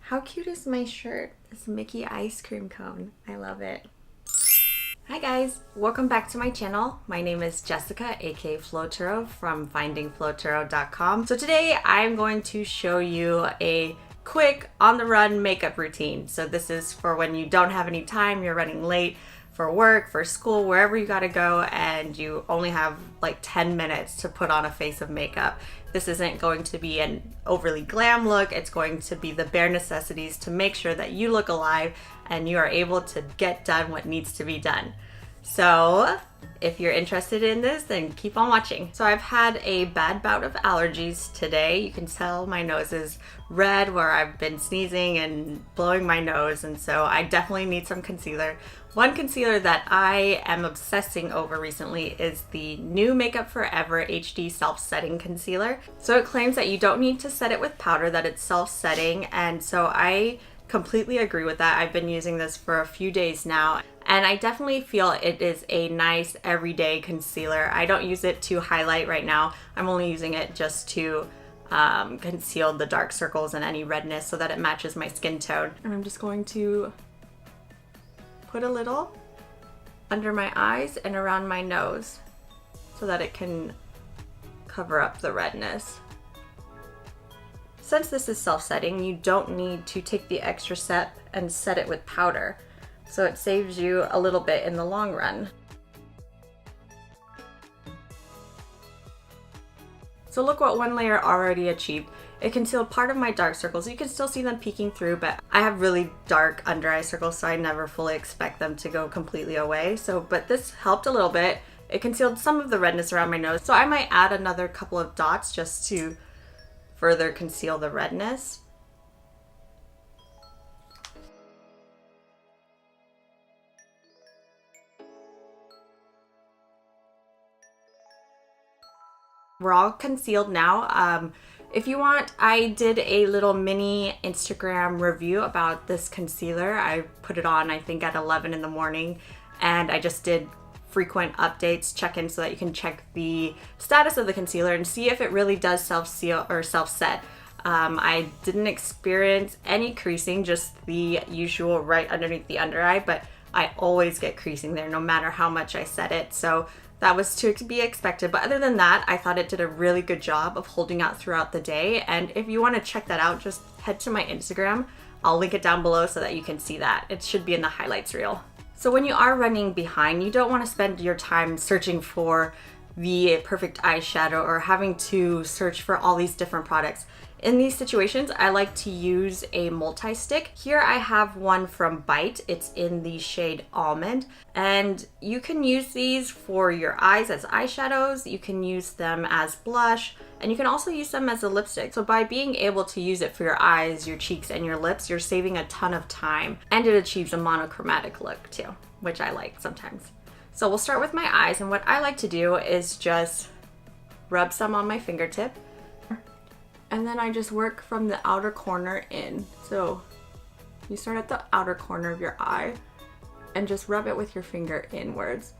How cute is my shirt? This Mickey ice cream cone. I love it. Hi guys, welcome back to my channel. My name is Jessica, aka Floturo from findingfloturo.com. So today I'm going to show you a quick on-the-run makeup routine. So this is for when you don't have any time, you're running late for work, for school, wherever you gotta go, and you only have like 10 minutes to put on a face of makeup. This isn't going to be an overly glam look. It's going to be the bare necessities to make sure that you look alive and you are able to get done what needs to be done. So if you're interested in this, then keep on watching. So I've had a bad bout of allergies today. You can tell my nose is red where I've been sneezing and blowing my nose, and so I definitely need some concealer. One concealer that I am obsessing over recently is the new Makeup Forever HD Self-Setting Concealer. So it claims that you don't need to set it with powder, that it's self-setting, and so I completely agree with that. I've been using this for a few days now, and I definitely feel it is a nice everyday concealer. I don't use it to highlight right now. I'm only using it just to conceal the dark circles and any redness so that it matches my skin tone. And I'm just going to put a little under my eyes and around my nose so that it can cover up the redness. Since this is self-setting, you don't need to take the extra step and set it with powder, so it saves you a little bit in the long run. So look what one layer already achieved. It concealed part of my dark circles. You can still see them peeking through, but I have really dark under eye circles, so I never fully expect them to go completely away. But this helped a little bit. It concealed some of the redness around my nose, so I might add another couple of dots just to further conceal the redness. We're all concealed now. If you want, I did a little mini Instagram review about this concealer. I put it on, I think, at 11 in the morning, and I just did frequent updates, check-in, so that you can check the status of the concealer and see if it really does self-seal or self-set. I didn't experience any creasing, just the usual right underneath the under eye, but I always get creasing there no matter how much I set it. So that was to be expected. But other than that, I thought it did a really good job of holding out throughout the day. And if you want to check that out, just head to my Instagram. I'll link it down below so that you can see that. It should be in the highlights reel. So when you are running behind, you don't want to spend your time searching for the perfect eyeshadow or having to search for all these different products. In these situations, I like to use a multi-stick. Here I have one from Bite. It's in the shade Almond, and you can use these for your eyes as eyeshadows. You can use them as blush, and you can also use them as a lipstick. So by being able to use it for your eyes, your cheeks, and your lips, you're saving a ton of time, and it achieves a monochromatic look too, which I like sometimes. So we'll start with my eyes, and what I like to do is just rub some on my fingertip, and then I just work from the outer corner in. So you start at the outer corner of your eye and just rub it with your finger inwards.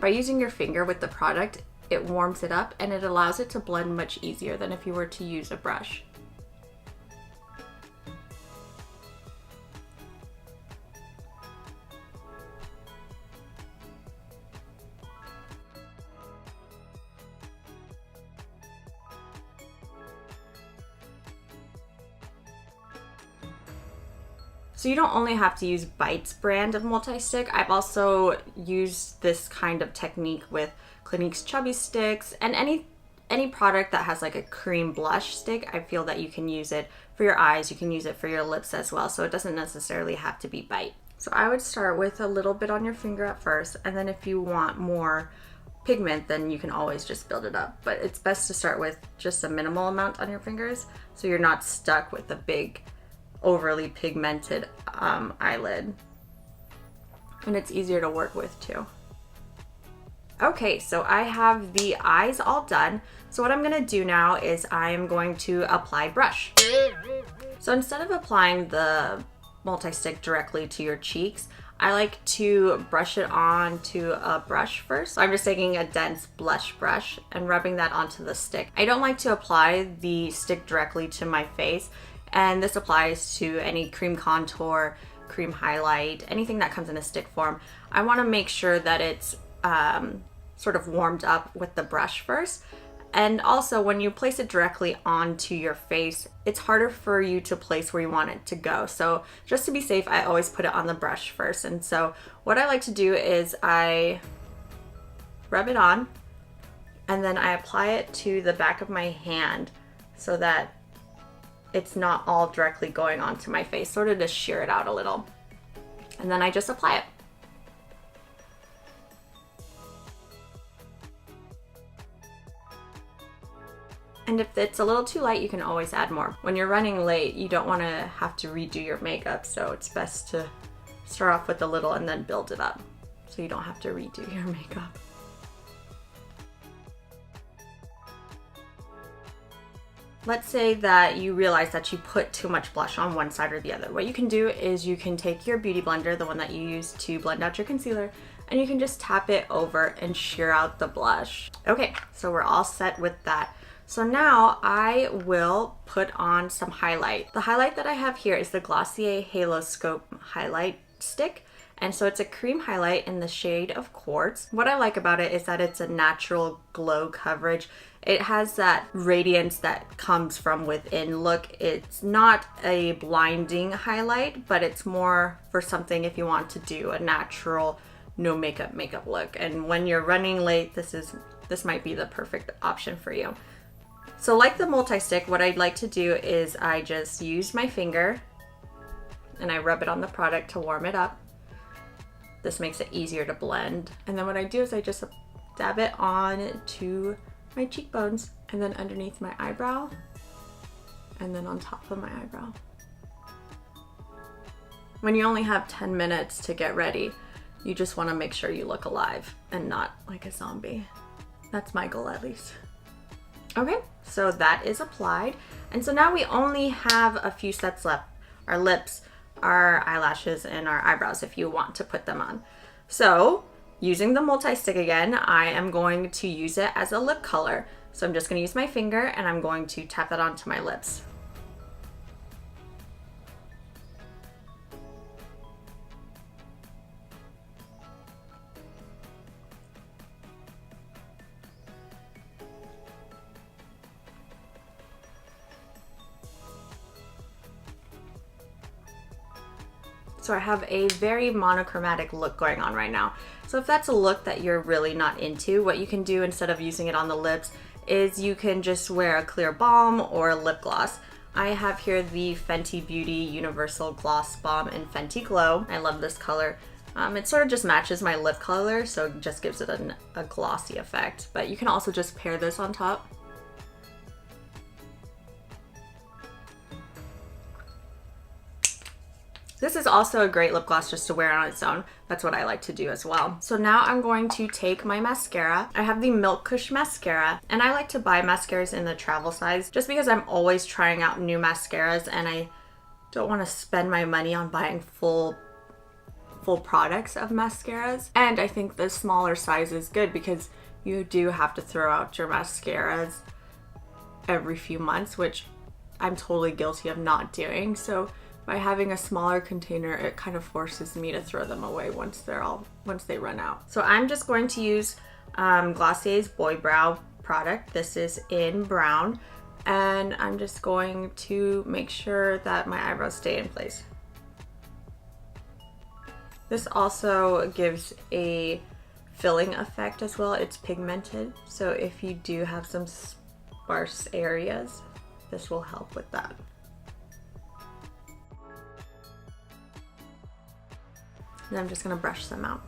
By using your finger with the product, it warms it up and it allows it to blend much easier than if you were to use a brush. So you don't only have to use Bite's brand of multi-stick. I've also used this kind of technique with Clinique's Chubby Sticks, and any product that has like a cream blush stick. I feel that you can use it for your eyes, you can use it for your lips as well, so it doesn't necessarily have to be Bite. So I would start with a little bit on your finger at first, and then if you want more pigment, then you can always just build it up. But it's best to start with just a minimal amount on your fingers so you're not stuck with a big overly pigmented eyelid, and it's easier to work with too. Okay, so I have the eyes all done. So what I'm gonna do now is I'm going to apply brush. So instead of applying the multi-stick directly to your cheeks, I like to brush it onto a brush first. So I'm just taking a dense blush brush and rubbing that onto the stick. I don't like to apply the stick directly to my face. And this applies to any cream contour, cream highlight, anything that comes in a stick form. I want to make sure that it's sort of warmed up with the brush first. And also when you place it directly onto your face, it's harder for you to place where you want it to go. So just to be safe, I always put it on the brush first. And so what I like to do is I rub it on and then I apply it to the back of my hand so that it's not all directly going onto my face, sort of to shear it out a little. And then I just apply it. And if it's a little too light, you can always add more. When you're running late, you don't want to have to redo your makeup, so it's best to start off with a little and then build it up, so you don't have to redo your makeup. Let's say that you realize that you put too much blush on one side or the other. What you can do is you can take your beauty blender, the one that you use to blend out your concealer, and you can just tap it over and shear out the blush. Okay, so we're all set with that. So now I will put on some highlight. The highlight that I have here is the Glossier Haloscope highlight stick. And so it's a cream highlight in the shade of Quartz. What I like about it is that it's a natural glow coverage. It has that radiance that comes from within look. It's not a blinding highlight, but it's more for something if you want to do a natural, no makeup look. And when you're running late, this might be the perfect option for you. So like the multi-stick, what I'd like to do is I just use my finger and I rub it on the product to warm it up. This makes it easier to blend. And then what I do is I just dab it on to my cheekbones and then underneath my eyebrow and then on top of my eyebrow. When you only have 10 minutes to get ready, you just want to make sure you look alive and not like a zombie. That's my goal at least. Okay, so that is applied. And so now we only have a few sets left. Our lips, our eyelashes, and our eyebrows if you want to put them on. So using the multi-stick again, I am going to use it as a lip color. So I'm just going to use my finger and I'm going to tap that onto my lips. So I have a very monochromatic look going on right now. So if that's a look that you're really not into, what you can do instead of using it on the lips is you can just wear a clear balm or a lip gloss. I have here the Fenty Beauty Universal Gloss Balm in Fenty Glow. I love this color. It sort of just matches my lip color, so it just gives it a glossy effect. But you can also just pair this on top. This is also a great lip gloss just to wear on its own. That's what I like to do as well. So now I'm going to take my mascara. I have the Kush mascara, and I like to buy mascaras in the travel size just because I'm always trying out new mascaras and I don't want to spend my money on buying full products of mascaras. And I think the smaller size is good because you do have to throw out your mascaras every few months, which I'm totally guilty of not doing. So by having a smaller container, it kind of forces me to throw them away once they run out. So I'm just going to use Glossier's Boy Brow product. This is in brown, and I'm just going to make sure that my eyebrows stay in place. This also gives a filling effect as well. It's pigmented, so if you do have some sparse areas, this will help with that. And I'm just gonna brush them out.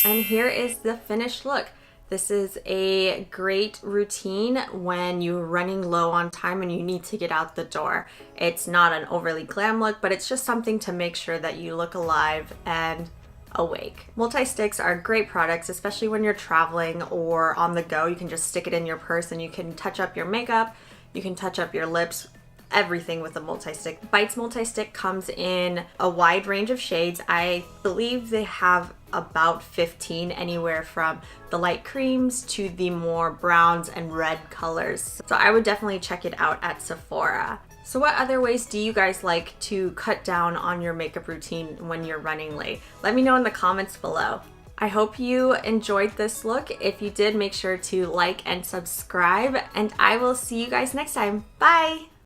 And here is the finished look. This is a great routine when you're running low on time and you need to get out the door. It's not an overly glam look, but it's just something to make sure that you look alive and awake. Multi-sticks are great products, especially when you're traveling or on the go. You can just stick it in your purse and you can touch up your makeup, you can touch up your lips, everything with a multi-stick. Bytes multi-stick comes in a wide range of shades. I believe they have about 15, anywhere from the light creams to the more browns and red colors. So I would definitely check it out at Sephora. So what other ways do you guys like to cut down on your makeup routine when you're running late? Let me know in the comments below. I hope you enjoyed this look. If you did, make sure to like and subscribe, and I will see you guys next time. Bye!